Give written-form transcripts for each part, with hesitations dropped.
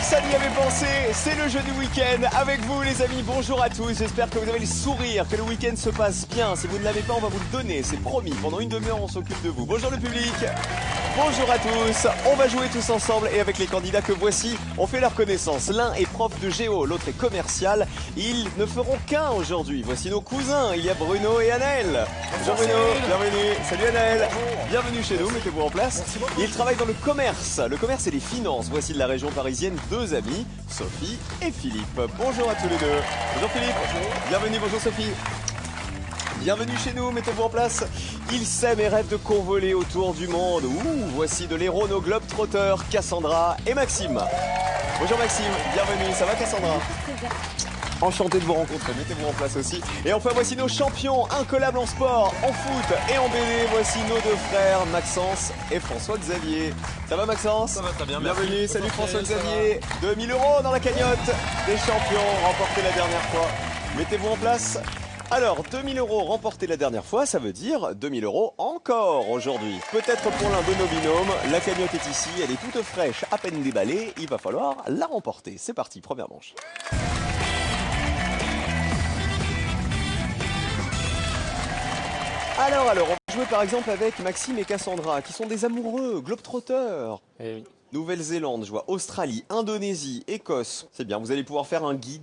personne n'y avait pensé, c'est le jeu du week-end avec vous les amis, bonjour à tous, j'espère que vous avez le sourire, que le week-end se passe bien, si vous ne l'avez pas on va vous le donner, c'est promis, pendant une demi-heure on s'occupe de vous. Bonjour le public, bonjour à tous, on va jouer tous ensemble et avec les candidats que voici, on fait leur connaissance. L'un est prof de géo, l'autre est commercial, ils ne feront qu'un aujourd'hui. Voici nos cousins, il y a Bruno et Anaël. Bonjour Bruno, bienvenue, salut Anaël, bienvenue chez nous, mettez-vous en place. Ils travaillent dans le commerce et les finances, voici de la région parisienne deux amis, Sophie et Philippe. Bonjour à tous les deux. Bonjour Philippe. Bonjour. Bienvenue, bonjour Sophie. Bienvenue chez nous, mettez-vous en place. Ils s'aiment et rêvent de convoler autour du monde. Voici de l'héros nos globetrotters, Cassandra et Maxime. Bonjour Maxime, bienvenue, ça va Cassandra? Enchanté de vous rencontrer, mettez-vous en place aussi. Et enfin voici nos champions, incollables en sport, en foot et en BD. Voici nos deux frères, Maxence et François-Xavier. Ça va Maxence? Ça va très bien, bienvenue, merci. salut François-Xavier. 2000 € dans la cagnotte des champions remportés la dernière fois. Mettez-vous en place. Alors, 2000 € remportés la dernière fois, ça veut dire 2000 € encore aujourd'hui. Peut-être pour l'un de nos binômes, la cagnotte est ici, elle est toute fraîche, à peine déballée, il va falloir la remporter. C'est parti, première manche. Alors, on va jouer par exemple avec Maxime et Cassandra, qui sont des amoureux, globetrotters. Eh oui. Nouvelle-Zélande, je vois Australie, Indonésie, Écosse. C'est bien, vous allez pouvoir faire un guide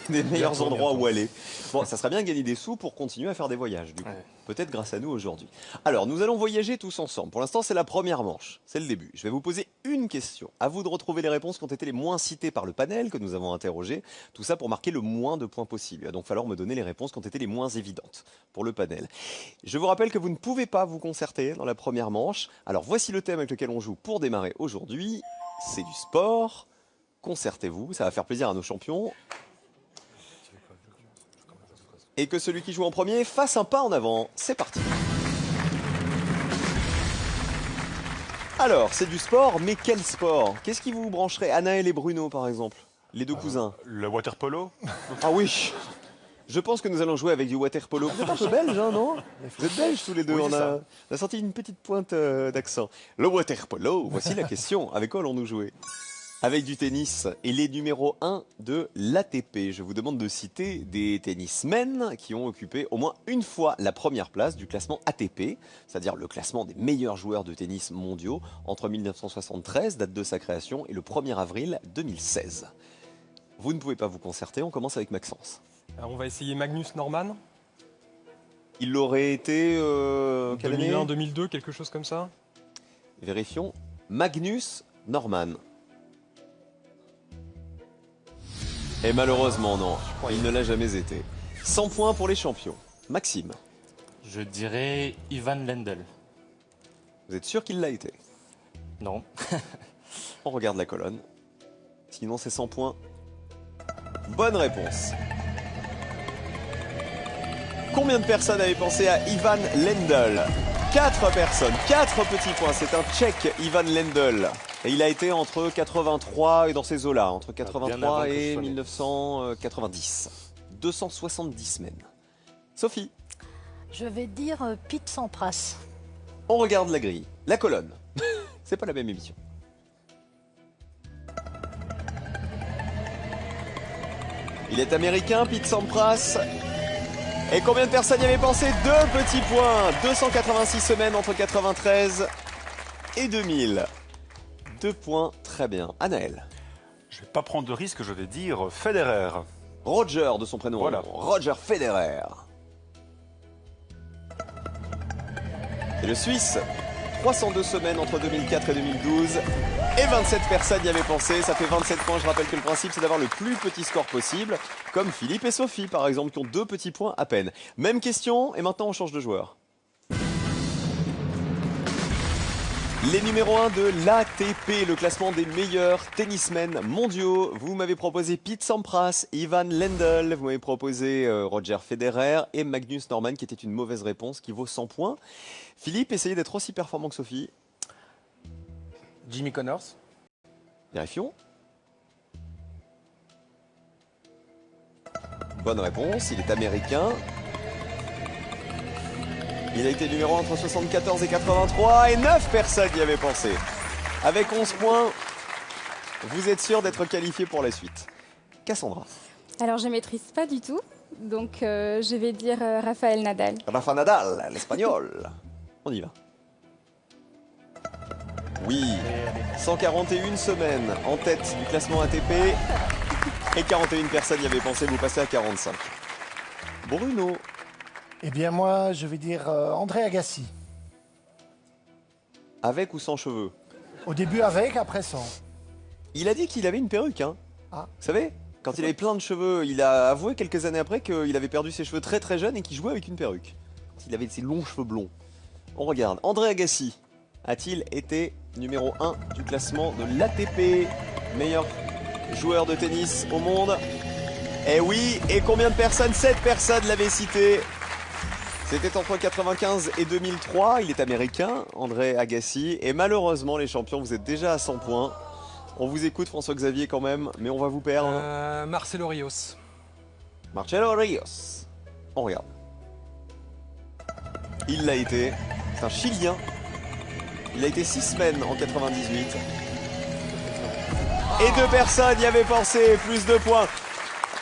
des meilleurs endroits où aller. Bon, ça serait bien de gagner des sous pour continuer à faire des voyages, du coup. Ouais. Peut-être grâce à nous aujourd'hui. Alors, nous allons voyager tous ensemble. Pour l'instant, c'est la première manche. C'est le début. Je vais vous poser une question. À vous de retrouver les réponses qui ont été les moins citées par le panel que nous avons interrogé. Tout ça pour marquer le moins de points possible. Il va donc falloir me donner les réponses qui ont été les moins évidentes pour le panel. Je vous rappelle que vous ne pouvez pas vous concerter dans la première manche. Alors, voici le thème avec lequel on joue pour démarrer aujourd'hui. C'est du sport. Concertez-vous, ça va faire plaisir à nos champions. Et que celui qui joue en premier fasse un pas en avant. C'est parti. Alors, c'est du sport, mais quel sport? Qu'est-ce qui vous brancherait? Anaël et Bruno, par exemple. Les deux cousins. Le water polo. Ah oui. Je pense que nous allons jouer avec du water polo. Vous êtes un peu belge, hein, non? Vous êtes belges tous les deux. Oui, on c'est ça. a senti une petite pointe d'accent. Le water polo, voici la question. Avec quoi allons-nous jouer? Avec du tennis et les numéros 1 de l'ATP. Je vous demande de citer des tennismen qui ont occupé au moins une fois la première place du classement ATP, c'est-à-dire le classement des meilleurs joueurs de tennis mondiaux entre 1973, date de sa création, et le 1er avril 2016. Vous ne pouvez pas vous concerter, on commence avec Maxence. Alors on va essayer Magnus Norman. Il aurait été... quelle 2001, année 2002, quelque chose comme ça. Vérifions. Magnus Norman. Et malheureusement, non. Il ne l'a jamais été. 100 points pour les champions. Maxime, Je dirais Ivan Lendl. vous êtes sûr qu'il l'a été? Non. On regarde la colonne. Sinon, c'est 100 points. Bonne réponse. Combien de personnes avaient pensé à Ivan Lendl? 4 personnes, 4 petits points. C'est un Tchèque, Ivan Lendl. Et il a été entre 83 et dans ces eaux-là, entre Bien avant 83 que je et sois né. 1990. 270 semaines. Sophie, Je vais dire Pete Sampras. on regarde la grille, la colonne. C'est pas la même émission. Il est américain, Pete Sampras. Et combien de personnes y avaient pensé? 2 petits points. 286 semaines entre 93 et 2000. 2 points, très bien. Anaël. Je vais pas prendre de risque, je vais dire Federer. Roger de son prénom. Voilà. Roger Federer. Et le Suisse. 302 semaines entre 2004 et 2012. Et 27 personnes y avaient pensé. Ça fait 27 points. Je rappelle que le principe, c'est d'avoir le plus petit score possible. Comme Philippe et Sophie, par exemple, qui ont 2 petits points à peine. Même question. Et maintenant, on change de joueur. Les numéros 1 de l'ATP, le classement des meilleurs tennismen mondiaux. Vous m'avez proposé Pete Sampras, Ivan Lendl, vous m'avez proposé Roger Federer et Magnus Norman, qui était une mauvaise réponse, qui vaut 100 points. Philippe, essayez d'être aussi performant que Sophie. Jimmy Connors. Vérifions. Bonne réponse, il est américain. Il a été numéro 1 entre 74 et 83 et 9 personnes y avaient pensé. Avec 11 points, vous êtes sûr d'être qualifié pour la suite. Cassandra. Alors, je maîtrise pas du tout, donc je vais dire Rafael Nadal. Rafa Nadal, l'espagnol. On y va. Oui, 141 semaines en tête du classement ATP et 41 personnes y avaient pensé, vous passez à 45. Bruno. Eh bien, moi, je vais dire André Agassi. Avec ou sans cheveux? Au début avec, après sans. Il a dit qu'il avait une perruque, hein. Ah. Vous savez, quand il avait plein de cheveux, il a avoué quelques années après qu'il avait perdu ses cheveux très très jeune et qu'il jouait avec une perruque. Il avait ses longs cheveux blonds. On regarde. André Agassi a-t-il été numéro 1 du classement de l'ATP, meilleur joueur de tennis au monde? Eh oui, et combien de personnes? 7 personnes l'avaient cité. C'était entre 1995 et 2003. Il est américain, André Agassi. Et malheureusement, les champions, vous êtes déjà à 100 points. On vous écoute, François-Xavier, quand même, mais on va vous perdre. Marcelo Rios. Marcelo Rios. On regarde. Il l'a été. C'est un Chilien. Il a été 6 semaines en 98. Et 2 personnes y avaient pensé. Plus de points.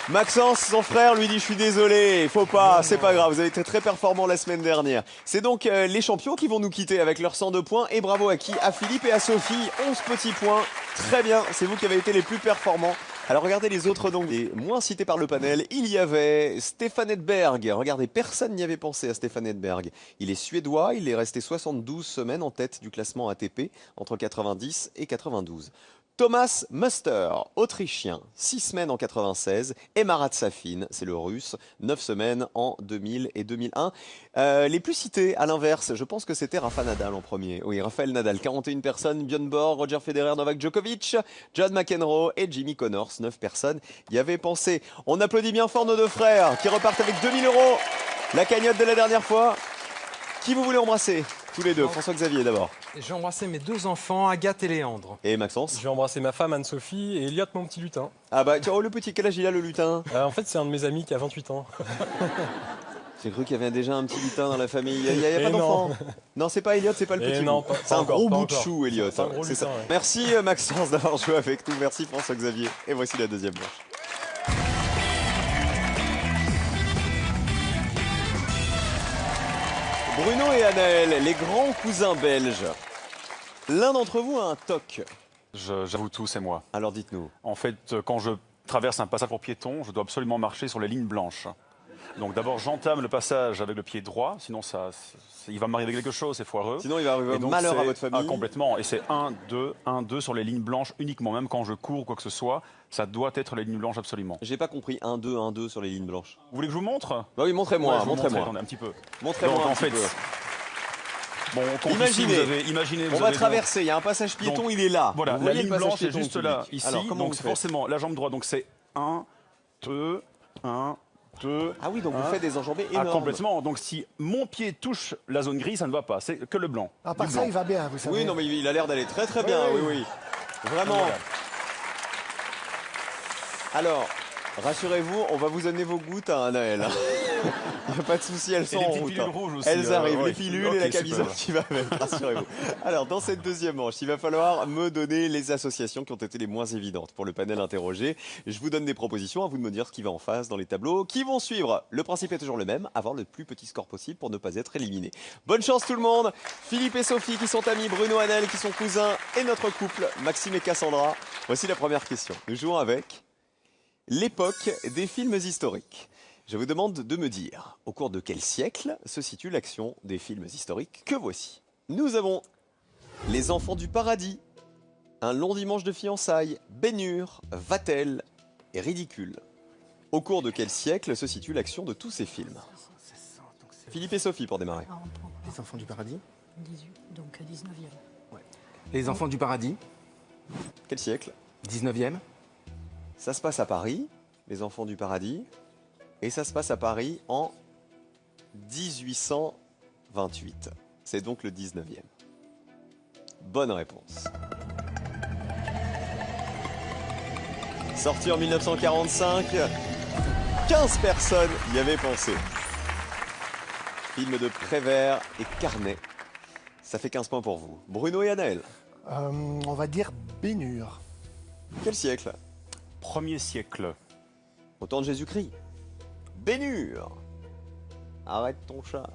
Maxence, son frère, lui dit: je suis désolé, il faut pas, c'est pas grave, vous avez été très performant la semaine dernière. C'est donc les champions qui vont nous quitter avec leurs 102 points. Et bravo à qui? À Philippe et à Sophie, 11 petits points. Très bien, c'est vous qui avez été les plus performants. Alors regardez les autres noms, les moins cités par le panel. Il y avait Stefan Edberg. Regardez, personne n'y avait pensé à Stefan Edberg. Il est suédois, il est resté 72 semaines en tête du classement ATP entre 90 et 92. Thomas Muster, autrichien, 6 semaines en 96. Et Marat Safin, c'est le russe, 9 semaines en 2000 et 2001. Les plus cités, à l'inverse, je pense que c'était Rafa Nadal en premier. Oui, Rafael Nadal, 41 personnes. Björn Borg, Roger Federer, Novak Djokovic, John McEnroe et Jimmy Connors, 9 personnes y avaient pensé. On applaudit bien fort nos deux frères qui repartent avec 2000 €. La cagnotte de la dernière fois. Qui vous voulez embrasser? Tous les deux. François-Xavier d'abord. J'ai embrassé mes 2 enfants, Agathe et Léandre. Et Maxence? Je vais embrasser ma femme Anne-Sophie et Elliot, mon petit lutin. Ah bah, tiens, oh, le petit, quel âge il a, le lutin? En fait, c'est un de mes amis qui a 28 ans. J'ai cru qu'il y avait déjà un petit lutin dans la famille. Il n'y a pas Et d'enfant? Non, c'est pas Elliot, c'est pas le Et petit. non, bout. pas C'est un encore, gros pas bout de encore. chou, Elliot. C'est un gros C'est lutin, ça. ouais. Merci Maxence d'avoir joué avec nous. Merci François-Xavier. Et voici la deuxième manche. Bruno et Anaël, les grands cousins belges. L'un d'entre vous a un TOC. J'avoue tout, c'est moi. Alors dites-nous. En fait, quand je traverse un passage pour piétons, je dois absolument marcher sur les lignes blanches. Donc d'abord, j'entame le passage avec le pied droit, sinon il va m'arriver quelque chose, c'est foireux. Sinon, il va arriver Et un donc, malheur à c'est- votre famille. Ah, complètement. Et c'est 1, 2 sur les lignes blanches uniquement. Même quand je cours ou quoi que ce soit, ça doit être les lignes blanches absolument. J'ai pas compris. 1-2 sur les lignes blanches. Vous voulez que je vous montre? Bah oui, montrez-moi, Ouais, je vous montrez-moi. montrer, attendez, un petit peu. Montrez-moi Donc, un en petit fait, peu. bon, quand Imaginez. ici, imaginez, On vous va avez donc- traverser, il y a un passage piéton, Donc, il est là. Voilà, Vous la voyez ligne le passage blanche est piéton, juste public. là, ici. Alors, comment Donc vous c'est faites? forcément la jambe droite. Donc c'est 1, 2, 1, 2. Ah oui, donc vous un. faites des enjambées Ah, énormes. complètement. Donc si mon pied touche la zone grise, ça ne va pas. C'est que le blanc. À part Du ça, blanc. il va bien, vous savez. Oui, non, mais il a l'air d'aller très très bien, oui, Oui. oui. Vraiment. Voilà. Alors, rassurez-vous, on va vous amener vos gouttes à Anaël. Il n'y a pas de souci, elles sont des en petites route. pilules rouges aussi, Elles arrivent, ouais. les pilules Ok, et la super. camisole qui va avec, rassurez-vous. Alors, dans cette deuxième manche, il va falloir me donner les associations qui ont été les moins évidentes pour le panel interrogé. Je vous donne des propositions, à vous de me dire ce qui va en face dans les tableaux qui vont suivre. Le principe est toujours le même, avoir le plus petit score possible pour ne pas être éliminé. Bonne chance tout le monde. Philippe et Sophie qui sont amis, Bruno et Anaël qui sont cousins et notre couple, Maxime et Cassandra. Voici la première question. Nous jouons avec l'époque des films historiques. Je vous demande de me dire, au cours de quel siècle se situe l'action des films historiques que voici. Nous avons Les Enfants du Paradis, Un long dimanche de fiançailles, Ben-Hur, Vatel et Ridicule. Au cours de quel siècle se situe l'action de tous ces films? Philippe et Sophie pour démarrer. Ah, on prend Les enfants du paradis. 18, donc 19e. Les enfants du paradis, Quel siècle? 19e. Ça se passe à Paris, Les Enfants du Paradis, et ça se passe à Paris en 1828. C'est donc le 19e. Bonne réponse. Sorti en 1945, 15 personnes y avaient pensé. Film de Prévert et Carnet. Ça fait 15 points pour vous. Bruno et Anaël. On va dire Ben-Hur. Quel siècle? Premier siècle. Au temps de Jésus-Christ. Bénur. Arrête ton char.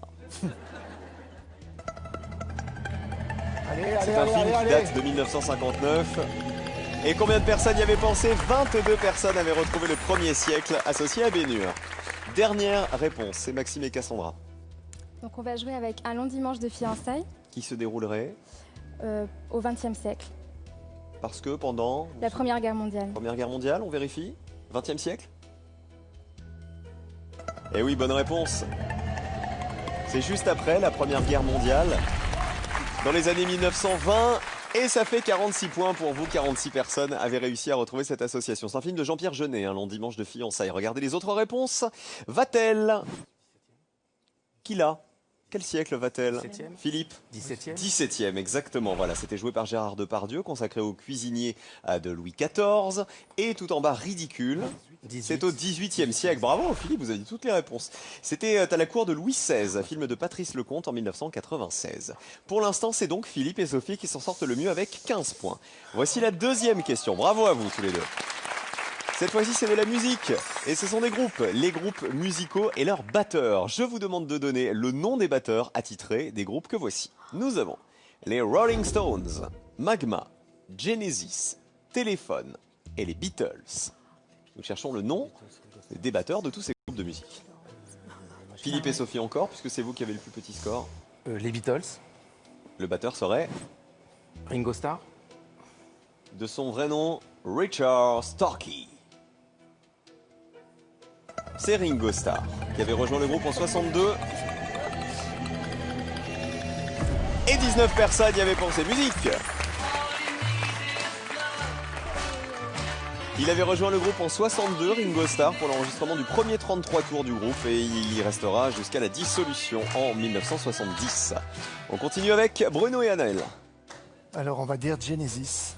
Allez, C'est allez, un allez, film allez, qui allez. date de 1959. Et combien de personnes y avaient pensé? 22 personnes avaient retrouvé le premier siècle associé à Bénur. Dernière réponse, c'est Maxime et Cassandra. Donc on va jouer avec un long dimanche de fiançailles Qui se déroulerait au XXe siècle, parce que pendant la Première Guerre mondiale. Première Guerre mondiale, on vérifie. 20e siècle? Eh oui, bonne réponse. C'est juste après la Première Guerre mondiale, dans les années 1920, et ça fait 46 points pour vous. 46 personnes avaient réussi à retrouver cette association. C'est un film de Jean-Pierre Jeunet, un long dimanche de fiançailles. Regardez les autres réponses. Va-t-elle? Qui l'a? Quel siècle va-t-elle? 17e. Philippe? 17e. 17e, exactement. Voilà, c'était joué par Gérard Depardieu, consacré au cuisinier de Louis XIV. Et tout en bas, ridicule. 18. C'est au 18e siècle. Bravo, Philippe, vous avez dit toutes les réponses. C'était à la cour de Louis XVI, film de Patrice Lecomte en 1996. Pour l'instant, c'est donc Philippe et Sophie qui s'en sortent le mieux avec 15 points. Voici la deuxième question. Bravo à vous tous les deux. Cette fois-ci, c'est de la musique. Et ce sont des groupes, les groupes musicaux et leurs batteurs. Je vous demande de donner le nom des batteurs attitrés des groupes que voici. Nous avons les Rolling Stones, Magma, Genesis, Téléphone et les Beatles. Nous cherchons le nom des batteurs de tous ces groupes de musique. Philippe et Sophie encore, puisque c'est vous qui avez le plus petit score. Les Beatles. Le batteur serait, Ringo Starr. de son vrai nom, Richard Starkey. C'est Ringo Starr, qui avait rejoint le groupe en 62. Et 19 personnes y avaient pensé. Musique! Il avait rejoint le groupe en 62, Ringo Starr, pour l'enregistrement du premier 33 tours du groupe, et il y restera jusqu'à la dissolution en 1970. On continue avec Bruno et Anaël. Alors, on va dire Genesis.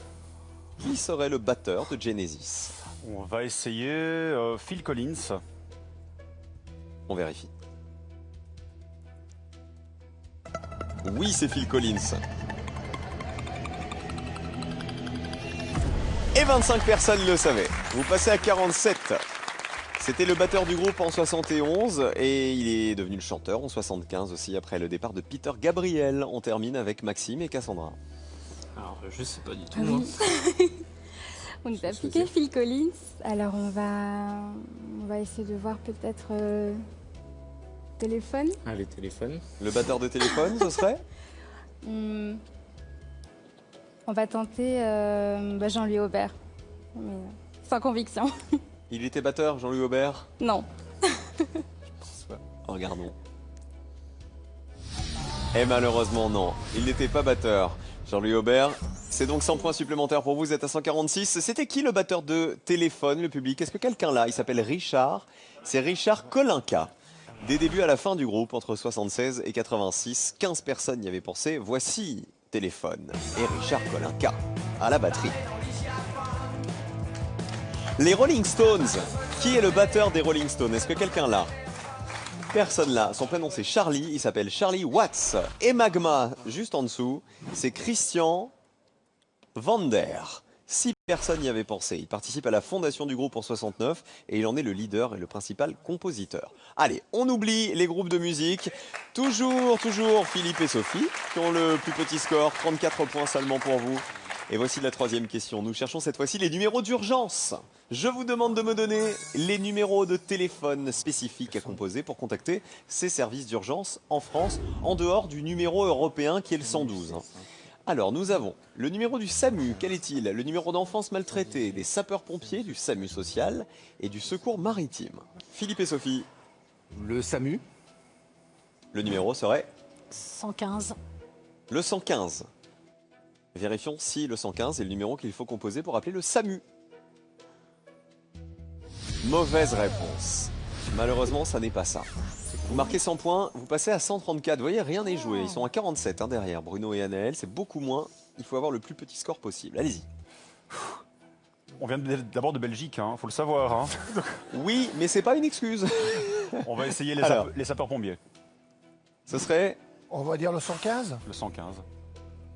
Qui serait le batteur de Genesis? On va essayer Phil Collins. On vérifie. Oui, c'est Phil Collins. Et 25 personnes le savaient. Vous passez à 47. C'était le batteur du groupe en 71 et il est devenu le chanteur en 75 aussi après le départ de Peter Gabriel. On termine avec Maxime et Cassandra. Alors, je sais pas du tout. Ah moi. oui. On nous a piqué Phil Collins. Alors on va essayer de voir peut-être Téléphone. Allez, téléphone. Le batteur de Téléphone, ce serait? On va tenter Jean-Louis Aubert. Mais, sans conviction. Il était batteur, Jean-Louis Aubert? Non. Regardons. Et malheureusement non, il n'était pas batteur. Jean-Louis Aubert, c'est donc 100 points supplémentaires pour vous, vous êtes à 146. C'était qui le batteur de Téléphone, le public? Est-ce que quelqu'un là? Il s'appelle Richard, c'est Richard Kolinka. Des débuts à la fin du groupe, entre 76 et 86, 15 personnes y avaient pensé. Voici Téléphone et Richard Kolinka à la batterie. Les Rolling Stones. Qui est le batteur des Rolling Stones? Est-ce que quelqu'un là? Personne là. Son prénom c'est Charlie. Il s'appelle Charlie Watts. Et Magma, juste en dessous, c'est Christian Vander. 6 personnes y avaient pensé. Il participe à la fondation du groupe en 69 et il en est le leader et le principal compositeur. Allez, on oublie les groupes de musique. Toujours Philippe et Sophie qui ont le plus petit score. 34 points seulement pour vous. Et voici la troisième question. Nous cherchons cette fois-ci les numéros d'urgence. Je vous demande de me donner les numéros de téléphone spécifiques à composer pour contacter ces services d'urgence en France, en dehors du numéro européen qui est le 112. Alors, nous avons le numéro du SAMU. Quel est-il? Le numéro d'enfance maltraitée, des sapeurs-pompiers, du SAMU social et du secours maritime. Philippe et Sophie, Le SAMU. le numéro serait 115. le 115. Vérifions si le 115 est le numéro qu'il faut composer pour appeler le SAMU. Mauvaise réponse. Malheureusement, ça n'est pas ça. Vous marquez 100 points, vous passez à 134. Vous voyez, rien n'est joué. Ils sont à 47 derrière. Bruno et Anaël, c'est beaucoup moins. Il faut avoir le plus petit score possible. Allez-y. On vient d'abord de Belgique, faut le savoir. Hein. Oui, mais c'est pas une excuse. On va essayer Alors. les sapeurs-pompiers. Ce serait... On va dire le 115. Le 115.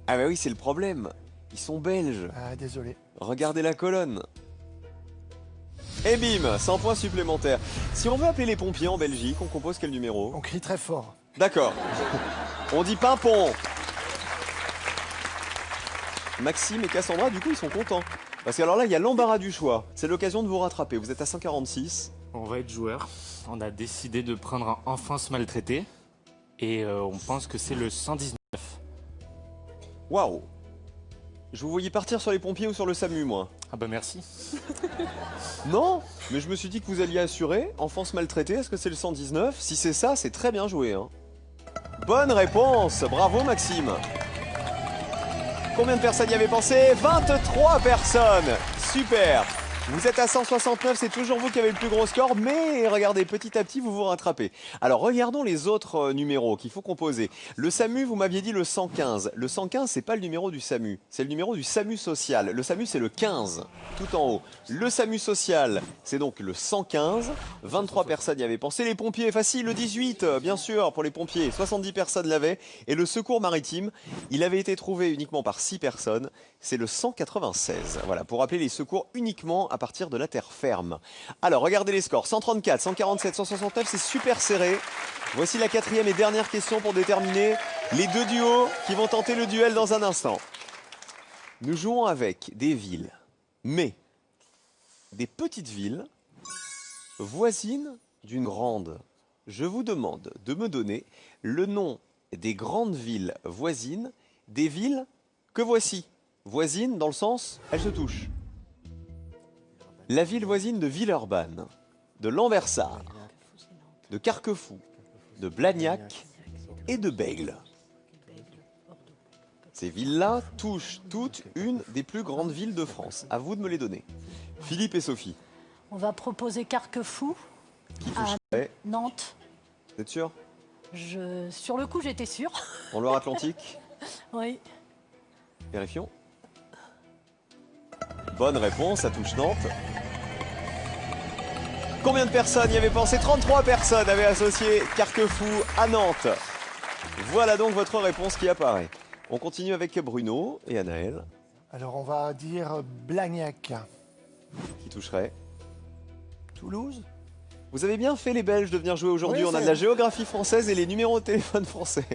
Ah bah oui, c'est le problème. Ils sont belges. Ah, désolé. Regardez la colonne. Et bim, 100 points supplémentaires. Si on veut appeler les pompiers en Belgique, on compose quel numéro? On crie très fort. D'accord. On dit pimpon. Maxime et Cassandra, du coup, ils sont contents. Parce que alors là, il y a l'embarras du choix. C'est l'occasion de vous rattraper. Vous êtes à 146. On va être joueur. On a décidé de prendre un enfance maltraitée. Et on pense que c'est le 119. Waouh. Je vous voyais partir sur les pompiers ou sur le SAMU, moi. Ah bah merci. Non, mais je me suis dit que vous alliez assurer. Enfance maltraitée, est-ce que c'est le 119? Si c'est ça, c'est très bien joué. Hein. Bonne réponse. Bravo, Maxime. Combien de personnes y avaient pensé? 23 personnes. Super. Vous êtes à 169, c'est toujours vous qui avez le plus gros score, mais regardez, petit à petit, vous vous rattrapez. Alors, regardons les autres numéros qu'il faut composer. Le SAMU, vous m'aviez dit le 115. Le 115, c'est pas le numéro du SAMU, c'est le numéro du SAMU social. Le SAMU, c'est le 15, tout en haut. Le SAMU social, c'est donc le 115. 23 personnes y avaient pensé. Les pompiers, facile, le 18, bien sûr, pour les pompiers. 70 personnes l'avaient. Et le secours maritime, il avait été trouvé uniquement par 6 personnes. C'est le 196. Voilà, pour appeler les secours uniquement à partir de la terre ferme. Alors, regardez les scores. 134, 147, 169, c'est super serré. Voici la quatrième et dernière question pour déterminer les deux duos qui vont tenter le duel dans un instant. Nous jouons avec des villes, mais des petites villes voisines d'une grande. Je vous demande de me donner le nom des grandes villes voisines des villes que voici. Voisines dans le sens, elles se touchent. La ville voisine de Villeurbanne, de Lambersart, de Carquefou, de Blagnac et de Bègles. Ces villes-là touchent toutes une des plus grandes villes de France. À vous de me les donner. Philippe et Sophie. On va proposer Carquefou Qui à toucherait? Nantes. Vous êtes sûr? Sur le coup, j'étais sûre. En Loire-Atlantique? Oui. Vérifions. Bonne réponse, ça touche Nantes. Combien de personnes y avaient pensé? 33 personnes avaient associé Carquefou à Nantes. Voilà donc votre réponse qui apparaît. On continue avec Bruno et Anaël. Alors on va dire Blagnac. Qui toucherait? Toulouse? Vous avez bien fait les Belges de venir jouer aujourd'hui. Oui, on a de la géographie française et les numéros de téléphone français.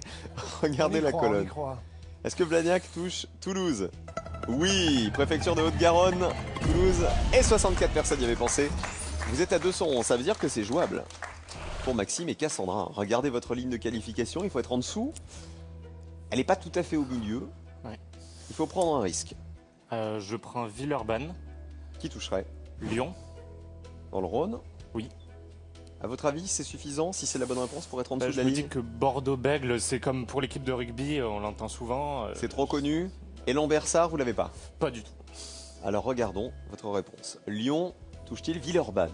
Regardez la colonne. Est-ce que Blagnac touche Toulouse? Oui, préfecture de Haute-Garonne, Toulouse, et 64 personnes y avaient pensé. Vous êtes à 211, ça veut dire que c'est jouable. Pour Maxime et Cassandra, regardez votre ligne de qualification, il faut être en dessous. Elle n'est pas tout à fait au milieu. Ouais. Il faut prendre un risque. Je prends Villeurbanne. Qui toucherait? Lyon. Dans le Rhône? Oui. À votre avis, c'est suffisant si c'est la bonne réponse pour être en dessous de Je la me ligne? dis que Bordeaux-Bègles, c'est comme pour l'équipe de rugby, on l'entend souvent. C'est trop connu. Et Lambersart, vous l'avez pas? Pas du tout. Alors regardons votre réponse. Lyon touche-t-il Villeurbanne?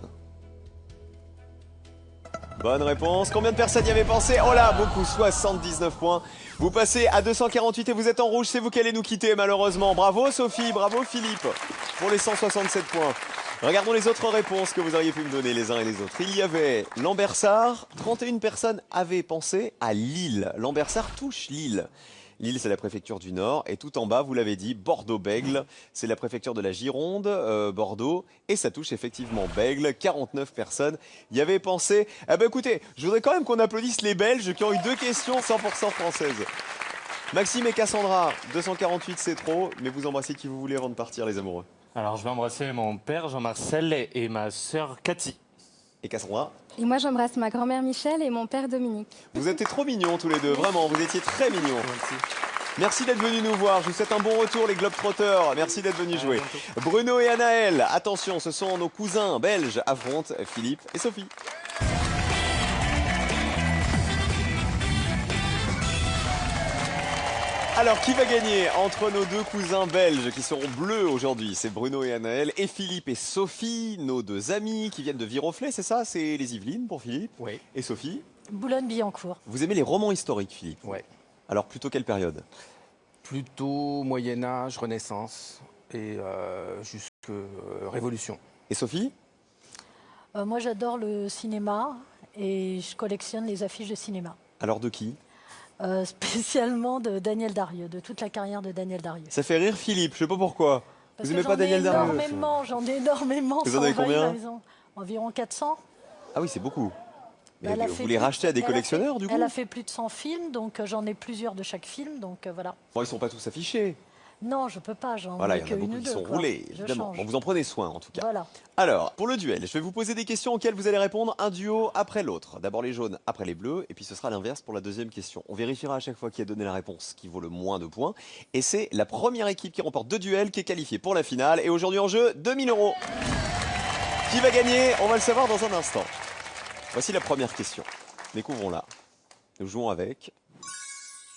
Bonne réponse. Combien de personnes y avaient pensé? Oh là, beaucoup, 79 points. Vous passez à 248 et vous êtes en rouge. C'est vous qui allez nous quitter, malheureusement. Bravo Sophie, bravo Philippe pour les 167 points. Regardons les autres réponses que vous auriez pu me donner les uns et les autres. Il y avait Lambersart. 31 personnes avaient pensé à Lille. Lambersart touche Lille. Lille, c'est la préfecture du Nord. Et tout en bas, vous l'avez dit, Bordeaux-Bègles. C'est la préfecture de la Gironde, Bordeaux. Et ça touche effectivement Bègles. 49 personnes y avaient pensé. Eh ben écoutez, je voudrais quand même qu'on applaudisse les Belges qui ont eu 2 questions 100% françaises. Maxime et Cassandra, 248 c'est trop. Mais vous embrassez qui vous voulez avant de partir, les amoureux. Alors je vais embrasser mon père Jean-Marcel et ma sœur Cathy. Et Cassandra? Et moi, j'embrasse ma grand-mère Michel et mon père Dominique. Vous étiez trop mignons tous les deux, vraiment, vous étiez très mignons. Merci d'être venus nous voir, je vous souhaite un bon retour les Globetrotters, merci d'être venus jouer. Bruno et Anaël, attention, ce sont nos cousins belges, affrontent Philippe et Sophie. Alors, qui va gagner entre nos deux cousins belges qui seront bleus aujourd'hui? C'est Bruno et Anaël, et Philippe et Sophie, nos deux amis qui viennent de Viroflay, c'est ça? C'est les Yvelines pour Philippe? Oui. Et Sophie? Boulogne-Billancourt. Vous aimez les romans historiques, Philippe? Ouais. Alors, plutôt quelle période? Plutôt Moyen-Âge, Renaissance et jusque Révolution. Et Sophie? Moi, j'adore le cinéma et je collectionne les affiches de cinéma. Alors, de qui? Spécialement de Daniel Darieux, de toute la carrière de Daniel Darieux. Ça fait rire Philippe, je sais pas pourquoi. Parce Vous que aimez pas Daniel Darmeux? J'en ai énormément. Vous ça en avez envahit combien? la maison. Environ 400. Ah oui, c'est beaucoup. Mais Elle a vous fait les plus- rachetez à des elle a collectionneurs, fait- du coup? Elle a fait plus de 100 films, donc j'en ai plusieurs de chaque film, donc voilà. Bon, ils sont pas tous affichés. Non, je peux pas, j'en Voilà, ai il y en a qu'une beaucoup ou qui deux. sont quoi. roulés, Je évidemment. change. Bon, vous en prenez soin, en tout cas. Voilà. Alors, pour le duel, je vais vous poser des questions auxquelles vous allez répondre un duo après l'autre. D'abord les jaunes, après les bleus, et puis ce sera l'inverse pour la deuxième question. On vérifiera à chaque fois qui a donné la réponse qui vaut le moins de points. Et c'est la première équipe qui remporte 2 duels qui est qualifiée pour la finale. Et aujourd'hui en jeu, 2000 €. Qui va gagner? On va le savoir dans un instant. Voici la première question. Découvrons-la. Nous jouons avec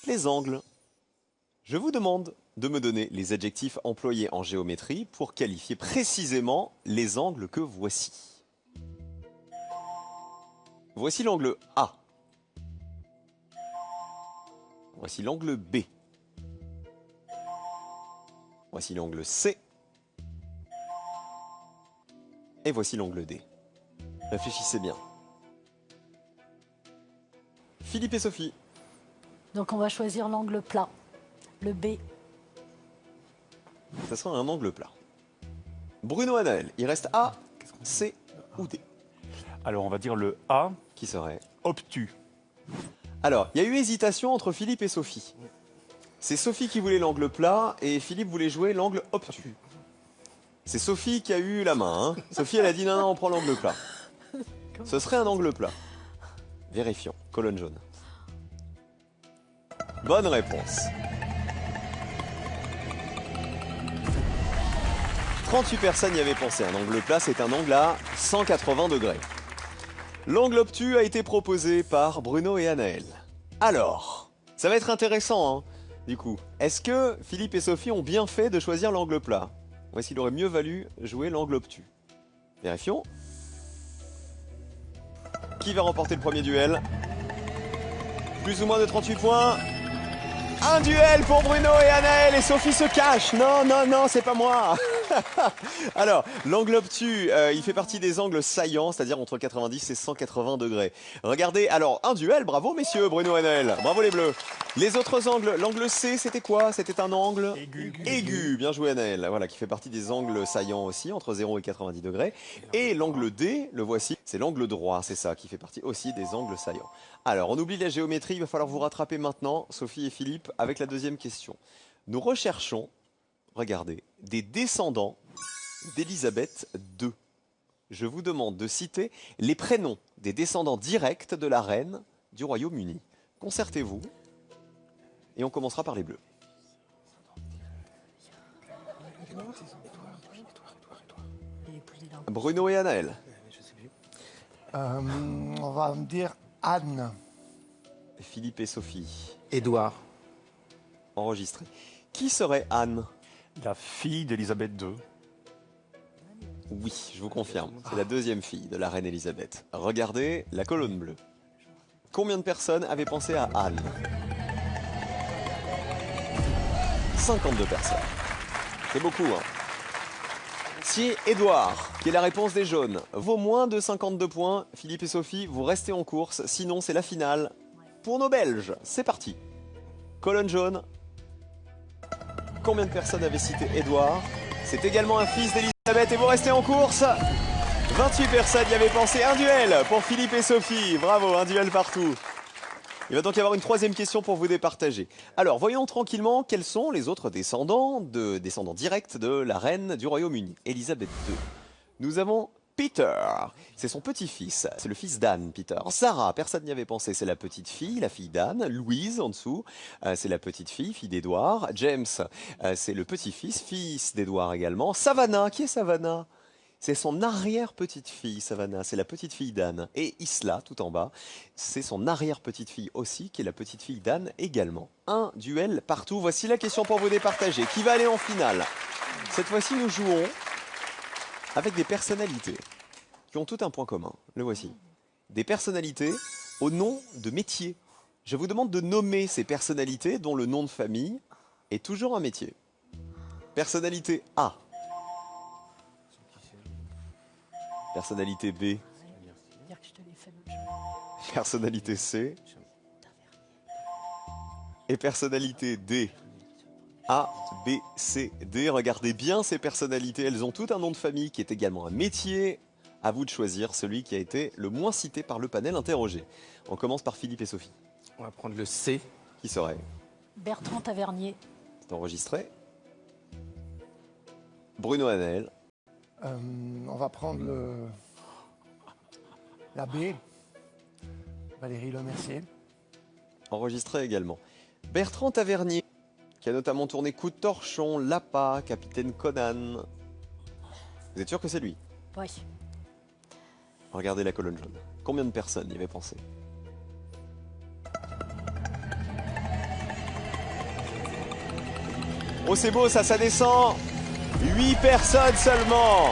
les angles. Je vous demande de me donner les adjectifs employés en géométrie pour qualifier précisément les angles que voici. Voici l'angle A. Voici l'angle B. Voici l'angle C. Et voici l'angle D. Réfléchissez bien. Philippe et Sophie. Donc on va choisir l'angle plat, le B. Ça sera un angle plat. Bruno Anaël, il reste A, C ou D. Alors on va dire le A, Qui serait? obtus. Alors, il y a eu hésitation entre Philippe et Sophie. C'est Sophie qui voulait l'angle plat et Philippe voulait jouer l'angle obtus. C'est Sophie qui a eu la main. Hein. Sophie, elle a dit non, non, on prend l'angle plat. Ce serait un angle plat. Vérifions. Colonne jaune. Bonne réponse. 38 personnes y avaient pensé. Un angle plat, c'est un angle à 180 degrés. L'angle obtus a été proposé par Bruno et Anaël. Alors, ça va être intéressant, hein, du coup. Est-ce que Philippe et Sophie ont bien fait de choisir l'angle plat? Ou est-ce qu'il aurait mieux valu jouer l'angle obtus? Vérifions. Qui va remporter le premier duel? Plus ou moins de 38 points. Un duel pour Bruno et Anaël et Sophie se cache. Non, non, non, c'est pas moi. Alors, l'angle obtus, il fait partie des angles saillants, c'est-à-dire entre 90 et 180 degrés. Regardez, alors, un duel, bravo messieurs, Bruno et Anaël. Bravo les bleus. Les autres angles, l'angle C, c'était quoi? C'était un angle aigu. Bien joué Anaël, voilà, qui fait partie des angles saillants aussi, entre 0 et 90 degrés. Et l'angle D, le voici, c'est l'angle droit, c'est ça, qui fait partie aussi des angles saillants. Alors, on oublie la géométrie, il va falloir vous rattraper maintenant, Sophie et Philippe, avec la deuxième question. Nous recherchons, regardez, des descendants d'Élisabeth II. Je vous demande de citer les prénoms des descendants directs de la reine du Royaume-Uni. Concertez-vous et on commencera par les bleus. Bruno et Anaël. On va me dire Anne. Philippe et Sophie. Édouard. Enregistré. Qui serait Anne? La fille d'Élisabeth II. Oui, je vous confirme. C'est la deuxième fille de la reine Elisabeth. Regardez la colonne bleue. Combien de personnes avaient pensé à Anne? 52 personnes. C'est beaucoup, hein. Si Édouard, qui est la réponse des jaunes, vaut moins de 52 points, Philippe et Sophie, vous restez en course. Sinon, c'est la finale pour nos Belges. C'est parti. Colonne jaune. Combien de personnes avaient cité Édouard? C'est également un fils d'Elisabeth et vous restez en course. 28 personnes y avaient pensé. Un duel pour Philippe et Sophie. Bravo, un duel partout. Il va donc y avoir une troisième question pour vous départager. Alors, voyons tranquillement quels sont les autres descendants directs de la reine du Royaume-Uni, Elisabeth II. Nous avons Peter, c'est son petit-fils, c'est le fils d'Anne, Peter. Sarah, personne n'y avait pensé, c'est la petite fille, la fille d'Anne. Louise, en dessous, c'est la petite fille, fille d'Édouard. James, c'est le petit-fils, fils d'Édouard également. Savannah, qui est Savannah? C'est son arrière-petite-fille, Savannah, c'est la petite-fille d'Anne. Et Isla, tout en bas, c'est son arrière-petite-fille aussi, qui est la petite-fille d'Anne également. Un duel partout. Voici la question pour vous départager. Qui va aller en finale? Cette fois-ci, nous jouons avec des personnalités qui ont tout un point commun. Le voici. Des personnalités au nom de métier. Je vous demande de nommer ces personnalités dont le nom de famille est toujours un métier. Personnalité A. Personnalité B. Personnalité C. Et personnalité D. A, B, C, D. Regardez bien ces personnalités, elles ont toutes un nom de famille qui est également un métier. À vous de choisir celui qui a été le moins cité par le panel interrogé. On commence par Philippe et Sophie. On va prendre le C. Qui serait? Bertrand Tavernier. C'est enregistré. Bruno Anaël. On va prendre la B. Valérie Lemercier. Enregistré également. Bertrand Tavernier, qui a notamment tourné Coup de torchon, Lapa, Capitaine Conan. Vous êtes sûr que c'est lui? Oui. Regardez la colonne jaune. Combien de personnes y avaient pensé? Oh, c'est beau, ça descend. 8 personnes seulement.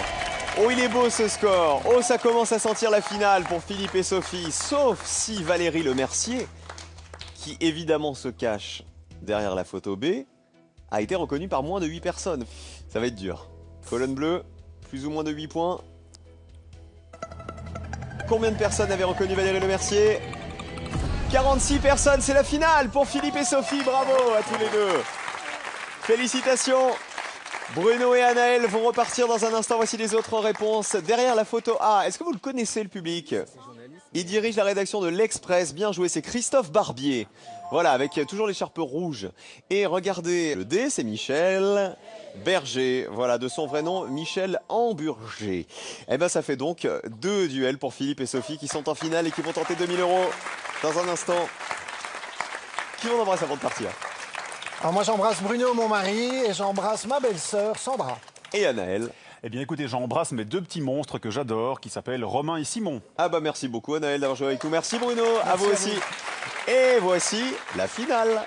Oh, il est beau ce score. Oh, ça commence à sentir la finale pour Philippe et Sophie. Sauf si Valérie Lemercier, qui évidemment se cache derrière la photo B, a été reconnue par moins de 8 personnes. Ça va être dur. Colonne bleue, plus ou moins de 8 points. Combien de personnes avaient reconnu Valérie Lemercier? 46 personnes, c'est la finale pour Philippe et Sophie. Bravo à tous les deux. Félicitations. Bruno et Anaël vont repartir dans un instant. Voici les autres réponses. Derrière la photo A, est-ce que vous le connaissez, le public? Il dirige la rédaction de l'Express. Bien joué, c'est Christophe Barbier. Voilà, avec toujours l'écharpe rouge. Et regardez, le D, c'est Michel Berger. Voilà, de son vrai nom, Michel Hamburger. Eh bien, ça fait donc 2 duels pour Philippe et Sophie qui sont en finale et qui vont tenter 2000 € dans un instant. Qui on embrasse avant de partir? Alors moi j'embrasse Bruno, mon mari, et j'embrasse ma belle-sœur Sandra. Et Anaël? Eh bien écoutez, j'embrasse mes 2 petits monstres que j'adore, qui s'appellent Romain et Simon. Ah bah merci beaucoup Anaël d'avoir joué avec nous. Merci Bruno, à vous aussi. Et voici la finale.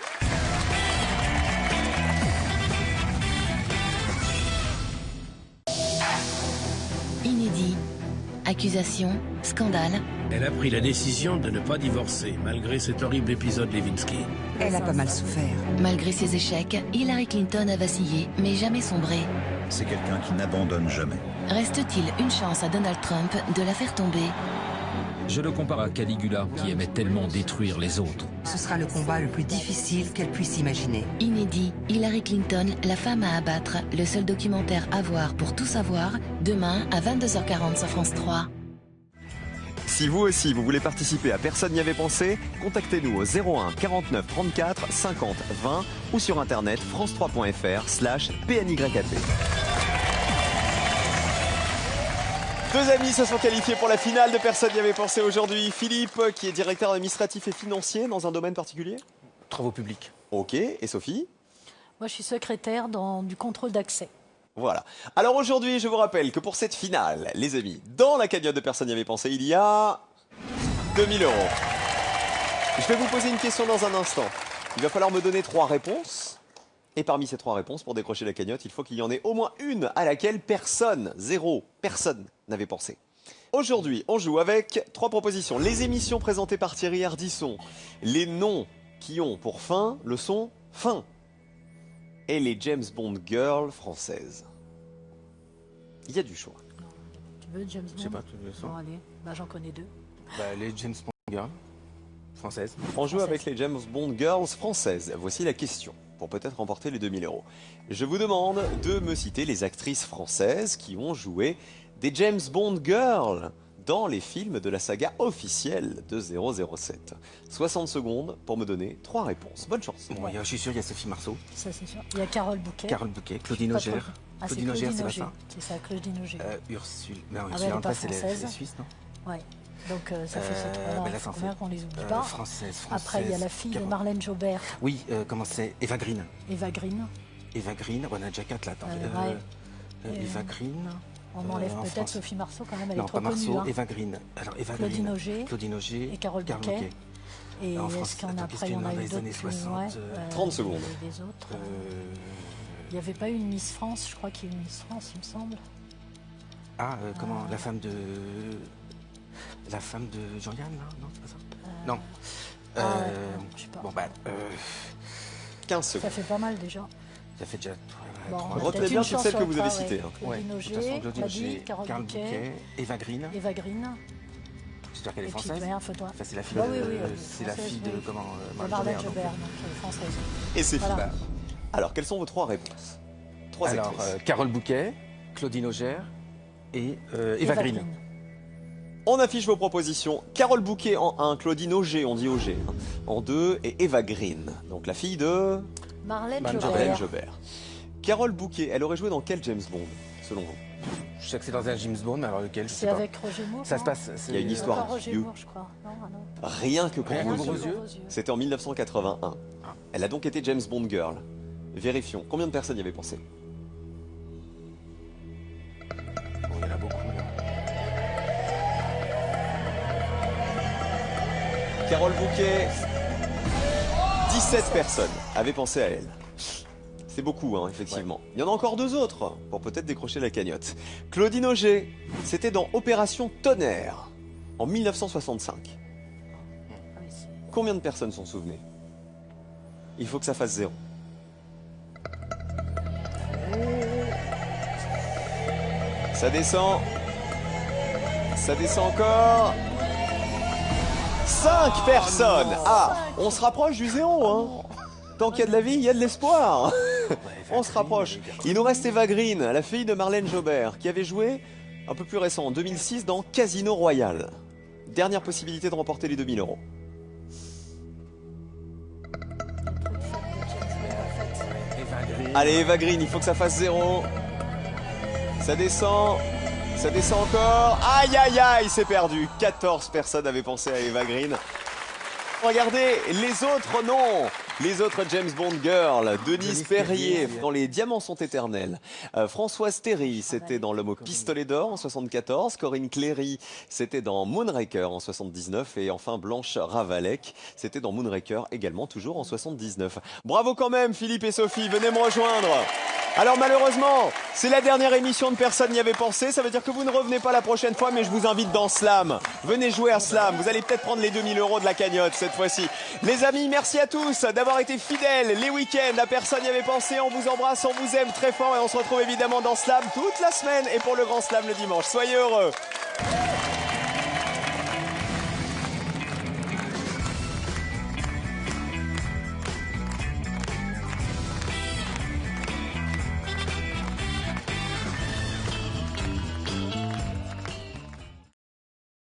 Inédit. Accusation, scandale. Elle a pris la décision de ne pas divorcer, malgré cet horrible épisode Lewinsky. Elle a pas mal souffert. Malgré ses échecs, Hillary Clinton a vacillé, mais jamais sombré. C'est quelqu'un qui n'abandonne jamais. Reste-t-il une chance à Donald Trump de la faire tomber? Je le compare à Caligula, qui aimait tellement détruire les autres. Ce sera le combat le plus difficile qu'elle puisse imaginer. Inédit, Hillary Clinton, la femme à abattre, le seul documentaire à voir pour tout savoir, demain à 22h40 sur France 3. Si vous aussi vous voulez participer à Personne n'y avait pensé, contactez-nous au 01 49 34 50 20 ou sur internet france3.fr/PNYAP. 2 amis se sont qualifiés pour la finale de Personne n'y avait pensé aujourd'hui. Philippe, qui est directeur administratif et financier dans un domaine particulier? Travaux publics. Ok, et Sophie? Moi, je suis secrétaire du contrôle d'accès. Voilà. Alors aujourd'hui, je vous rappelle que pour cette finale, les amis, dans la cagnotte de Personne n'y avait pensé, il y a 2000 €. Je vais vous poser une question dans un instant. Il va falloir me donner 3 réponses. Et parmi ces 3 réponses, pour décrocher la cagnotte, il faut qu'il y en ait au moins une à laquelle personne, 0, personne n'avait pensé. Aujourd'hui, on joue avec 3 propositions. Les émissions présentées par Thierry Ardisson. Les noms qui ont pour fin le son fin. Et les James Bond Girls françaises. Il y a du choix. Tu veux James Bond? Je sais pas, tu veux ça? Bon, allez, bah, j'en connais 2. Les James Bond Girls françaises. On joue avec les James Bond Girls françaises. Voici la question, pour peut-être remporter les 2000 €. Je vous demande de me citer les actrices françaises qui ont joué des James Bond Girls dans les films de la saga officielle de 007. 60 secondes pour me donner 3 réponses. Bonne chance. Bon, je suis sûr, il y a Sophie Marceau. Ça, c'est sûr. Il y a Carole Bouquet. Carole Bouquet, Claudine Auger. Ah, Claudine Auger, c'est pas ça? C'est ça, Claudine Auger. Ursule. Non, Ah, Ursule elle est André, pas c'est française. les Suisses, non? Ouais. Donc ça fait ces 3-là. Il faut bien qu'on les oublie pas. Française. Après, il y a la fille de Marlène Jobert. Oui, comment c'est? Eva Green. Eva Green. Eva Green, on a déjà 4 là, attends. Eva Green. On enlève peut-être Sophie Marceau quand même, elle est trop connue. Non, pas Marceau, hein. Eva Green. Alors, Eva Claudine Green. Auger. Claudine Auger. Et Carole Bouquet. Et est-ce qu'il y en a après? Il y en a eu d'autres. 30 secondes. Des autres. Il n'y avait pas eu une Miss France, je crois qu'il y a eu une Miss France, il me semble. Ah, comment? La femme de Jean-Yann, non, c'est pas ça? Non. Je sais pas. Bon, 15 secondes. Ça fait pas mal déjà. Ça fait déjà... Bon, retenez bien toutes celles que vous avez citées. Claudine Auger, Carole Bouquet, Eva Green. J'espère qu'elle est française. C'est la fille de comment? Marlène Jobert, donc française. Et c'est voilà. Alors, quelles sont vos 3 réponses? 3 Alors, actrices. Carole Bouquet, Claudine Auger et Eva Green. On affiche vos propositions. Carole Bouquet en 1, Claudine Auger, on dit Auger, hein, en 2, et Eva Green. Donc la fille de Marlène Marlène Jobert. Jobert. Carole Bouquet, elle aurait joué dans quel James Bond, selon vous? Je sais que c'est dans un James Bond, mais alors lequel, je sais C'est pas. avec Roger Moore. Ça non se passe. Il y a une histoire. Encore Roger Moore, je crois. Non, ah non. Rien que pour Rien que vos pour yeux. vos yeux. C'était en 1981. Elle a donc été James Bond Girl. Vérifions. Combien de personnes y avaient pensé? Bon, il y en a beaucoup. Là. Carole Bouquet, 17 personnes avaient pensé à elle. C'est beaucoup, hein, effectivement. Il y en a encore 2 autres pour peut-être décrocher la cagnotte. Claudine Auger, c'était dans Opération Tonnerre en 1965. Combien de personnes s'en souvenaient? Il faut que ça fasse 0. Ça descend. Ça descend encore. 5 personnes. Ah, on se rapproche du 0, hein. Tant qu'il y a de la vie, il y a de l'espoir. On se rapproche. Il nous reste Eva Green, la fille de Marlène Jobert, qui avait joué un peu plus récent, en 2006, dans Casino Royale. Dernière possibilité de remporter les 2000 €. Allez, Eva Green, il faut que ça fasse 0. Ça descend. Ça descend encore. Aïe, aïe, aïe, c'est perdu. 14 personnes avaient pensé à Eva Green. Regardez, les autres non. Les autres James Bond Girls, Denise Perrier dans Les Diamants sont éternels, Françoise Terry, c'était dans L'Homme au pistolet d'or en 74, Corinne Cléry, c'était dans Moonraker en 79 et enfin Blanche Ravalec, c'était dans Moonraker également toujours en 79. Bravo quand même Philippe et Sophie, venez me rejoindre. Alors malheureusement, c'est la dernière émission de Personne n'y avait pensé, ça veut dire que vous ne revenez pas la prochaine fois, mais je vous invite dans Slam. Venez jouer à Slam, vous allez peut-être prendre les 2000 € de la cagnotte cette fois-ci. Les amis, merci à tous d'avoir été fidèles les week-ends à Personne n'y avait pensé. On vous embrasse, on vous aime très fort et on se retrouve évidemment dans Slam toute la semaine et pour le grand Slam le dimanche. Soyez heureux.